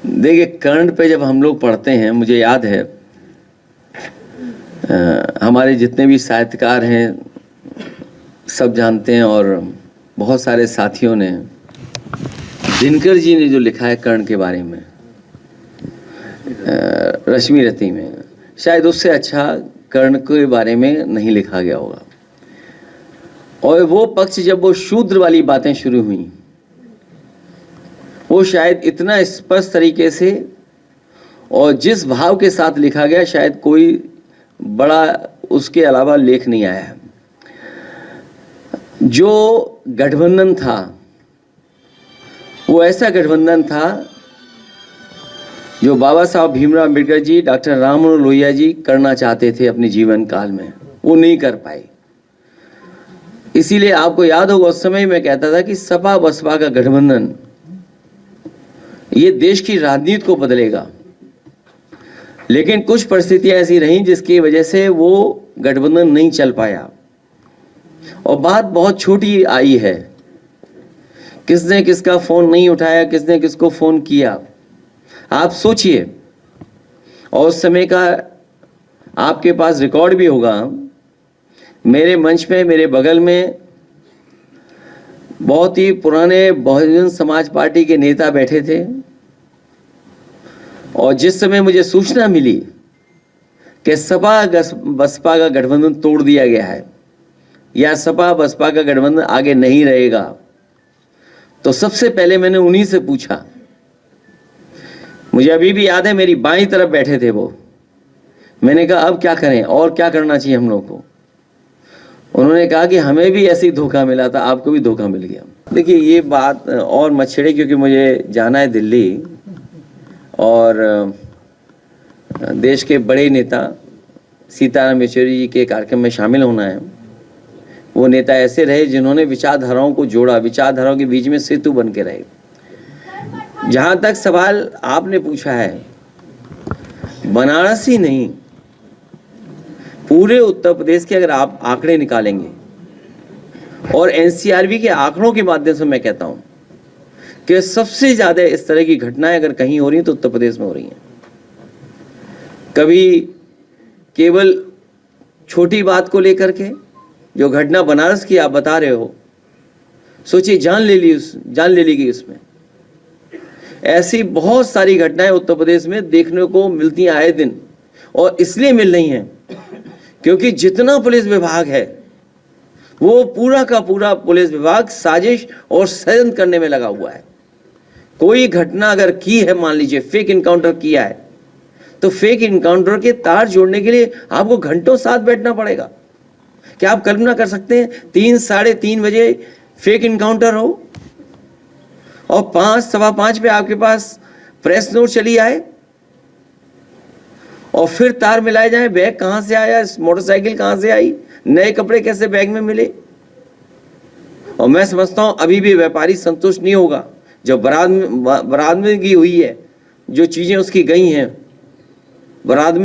देखिए, कर्ण पे जब हम लोग पढ़ते हैं, मुझे याद है हमारे जितने भी साहित्यकार हैं सब जानते हैं, और बहुत सारे साथियों ने, दिनकर जी ने जो लिखा है कर्ण के बारे में रश्मि रति में, शायद उससे अच्छा कर्ण के बारे में नहीं लिखा गया होगा। और वो पक्ष जब वो शूद्र वाली बातें शुरू हुई, वो शायद इतना स्पष्ट तरीके से और जिस भाव के साथ लिखा गया, शायद कोई बड़ा उसके अलावा लेख नहीं आया है। जो गठबंधन था वो ऐसा गठबंधन था जो बाबा साहब भीमराव अम्बेडकर जी, डॉक्टर राम मनोहर लोहिया जी करना चाहते थे अपने जीवन काल में, वो नहीं कर पाए। इसीलिए आपको याद होगा उस समय मैं कहता था कि सपा बसपा का गठबंधन ये देश की राजनीति को बदलेगा, लेकिन कुछ परिस्थितियां ऐसी रहीं जिसकी वजह से वो गठबंधन नहीं चल पाया। और बात बहुत छोटी आई है, किसने किसका फोन नहीं उठाया, किसने किसको फोन किया, आप सोचिए। और उस समय का आपके पास रिकॉर्ड भी होगा। मेरे मंच पे मेरे बगल में बहुत ही पुराने बहुजन समाज पार्टी के नेता बैठे थे, और जिस समय मुझे सूचना मिली कि सपा बसपा का गठबंधन तोड़ दिया गया है या सपा बसपा का गठबंधन आगे नहीं रहेगा, तो सबसे पहले मैंने उन्हीं से पूछा। मुझे अभी भी याद है, मेरी बाईं तरफ बैठे थे वो। मैंने कहा अब क्या करें और क्या करना चाहिए हम लोग को। उन्होंने कहा कि हमें भी ऐसे ही धोखा मिला था, आपको भी धोखा मिल गया। देखिए, ये बात और मत छेड़े, क्योंकि मुझे जाना है दिल्ली, और देश के बड़े नेता सीताराम येचुरी जी के कार्यक्रम में शामिल होना है। वो नेता ऐसे रहे जिन्होंने विचारधाराओं को जोड़ा, विचारधाराओं के बीच में सेतु बन के रहे। जहां तक सवाल आपने पूछा है, बनारस ही नहीं, पूरे उत्तर प्रदेश के अगर आप आंकड़े निकालेंगे, और एनसीआरबी के आंकड़ों के माध्यम से मैं कहता हूं कि सबसे ज्यादा इस तरह की घटनाएं अगर कहीं हो रही हैं तो उत्तर प्रदेश में हो रही हैं। कभी केवल छोटी बात को लेकर के, जो घटना बनारस की आप बता रहे हो, सोचिए जान ले ली गई उसमें। ऐसी बहुत सारी घटनाएं उत्तर प्रदेश में देखने को मिलती हैं आए दिन, और इसलिए मिल रही हैं क्योंकि जितना पुलिस विभाग है वो पूरा का पूरा पुलिस विभाग साजिश और षड्यंत्र करने में लगा हुआ है। कोई घटना अगर की है, मान लीजिए फेक इनकाउंटर किया है, तो फेक इनकाउंटर के तार जोड़ने के लिए आपको घंटों साथ बैठना पड़ेगा। क्या आप कल्पना कर सकते हैं 3 साढ़े 3 बजे फेक इनकाउंटर हो और 5 सवा 5 पे आपके पास प्रेस नोट चली आए, और फिर तार मिलाए जाए, बैग कहां से आया, मोटरसाइकिल कहां से आई, नए कपड़े कैसे बैग में मिले। और मैं समझता हूं अभी भी व्यापारी संतुष्ट नहीं होगा। जो बरामदगी हुई है, जो चीजें उसकी गई हैं बरामद